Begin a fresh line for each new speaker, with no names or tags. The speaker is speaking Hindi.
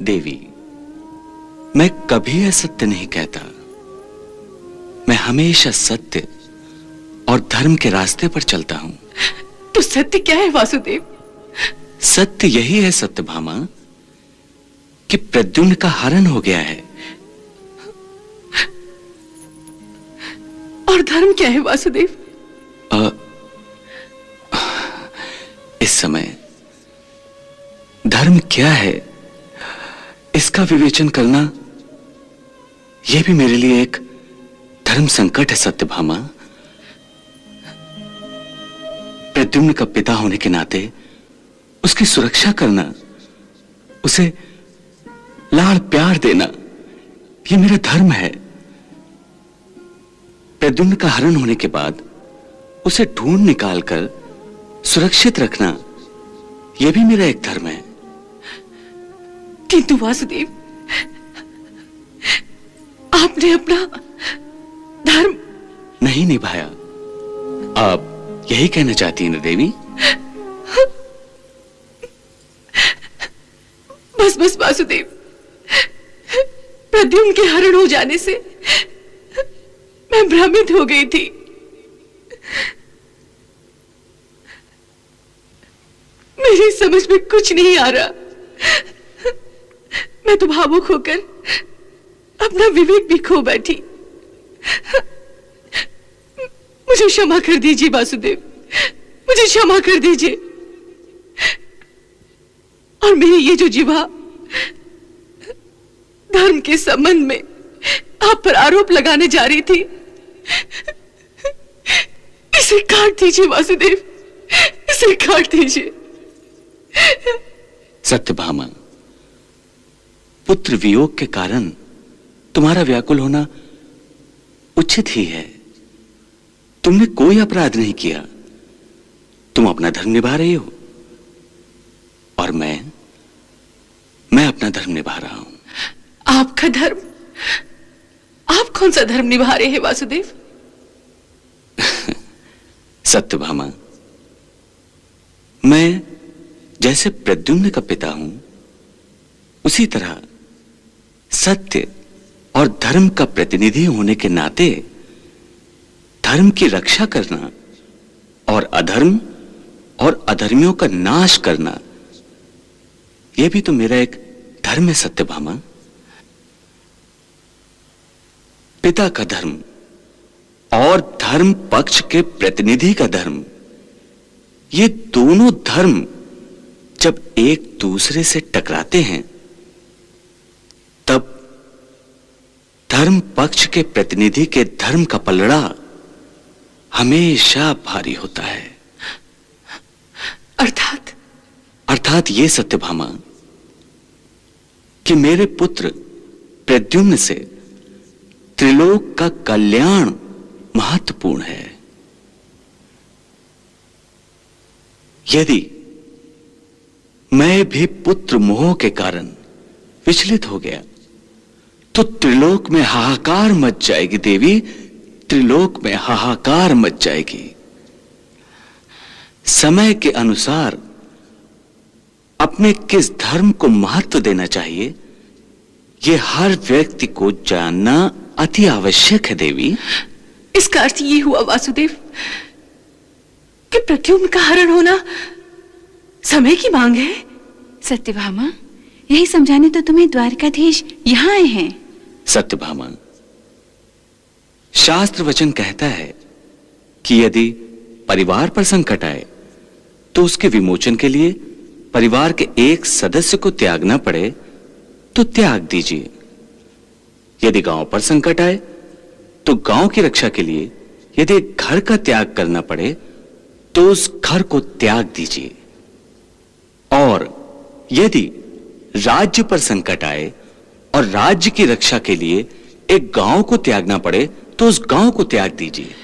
देवी, मैं कभी असत्य नहीं कहता। मैं हमेशा सत्य और धर्म के रास्ते पर चलता हूं।
तो सत्य क्या है वासुदेव?
सत्य यही है सत्यभामा कि प्रद्युम्न का हरण हो गया है।
और धर्म क्या है वासुदेव?
इस समय धर्म क्या है इसका विवेचन करना यह भी मेरे लिए एक धर्म संकट है सत्यभामा। प्रद्युम्न का पिता होने के नाते उसकी सुरक्षा करना, उसे लाड़ प्यार देना, यह मेरा धर्म है। प्रद्युम्न का हरण होने के बाद उसे ढूंढ निकालकर सुरक्षित रखना, यह भी मेरा एक धर्म है।
किंतु वासुदेव, आपने अपना धर्म
नहीं निभाया। आप यही कहना चाहती हैं ना देवी?
बस बस वासुदेव, प्रद्युम्न के हरण हो जाने से मैं भ्रमित हो गई थी। मेरी समझ में कुछ नहीं आ रहा। मैं तो भावुक होकर अपना विवेक भी खो बैठी। मुझे क्षमा कर दीजिए वासुदेव, मुझे क्षमा कर दीजिए। और मेरी ये जो जिह्वा धर्म के संबंध में आप पर आरोप लगाने जा रही थी, इसे काट दीजिए वासुदेव, इसे काट दीजिए।
सत्यभामा, पुत्र वियोग के कारण तुम्हारा व्याकुल होना उचित ही है। तुमने कोई अपराध नहीं किया, तुम अपना धर्म निभा रही हो और मैं अपना धर्म निभा रहा हूं।
आपका धर्म? आप कौन सा धर्म निभा रहे हैं वासुदेव?
सत्यभामा, मैं जैसे प्रद्युम्न का पिता हूं, उसी तरह सत्य और धर्म का प्रतिनिधि होने के नाते धर्म की रक्षा करना और अधर्म और अधर्मियों का नाश करना, यह भी तो मेरा एक धर्म है सत्यभामा। पिता का धर्म और धर्म पक्ष के प्रतिनिधि का धर्म, ये दोनों धर्म जब एक दूसरे से टकराते हैं, तब धर्म पक्ष के प्रतिनिधि के धर्म का पलड़ा हमेशा भारी होता है। अर्थात ये सत्यभामा कि मेरे पुत्र प्रद्युम्न से त्रिलोक का कल्याण महत्वपूर्ण है। यदि मैं भी पुत्र मोह के कारण विचलित हो गया तो त्रिलोक में हाहाकार मच जाएगी देवी, त्रिलोक में हाहाकार मच जाएगी। समय के अनुसार अपने किस धर्म को महत्व देना चाहिए, यह हर व्यक्ति को जानना अति आवश्यक है देवी।
इसका अर्थ ये हुआ वासुदेव कि प्रद्युम्न का हरण होना समय की मांग है।
सत्यभामा, यही समझाने तो तुम्हें द्वारकाधीश यहां आए हैं।
सत्यभामा, शास्त्र वचन कहता है कि यदि परिवार पर संकट आए तो उसके विमोचन के लिए परिवार के एक सदस्य को त्यागना पड़े तो त्याग दीजिए। यदि गांव पर संकट आए तो गांव की रक्षा के लिए यदि एक घर का त्याग करना पड़े तो उस घर को त्याग दीजिए। और यदि राज्य पर संकट आए और राज्य की रक्षा के लिए एक गांव को त्यागना पड़े तो उस गांव को त्याग दीजिए।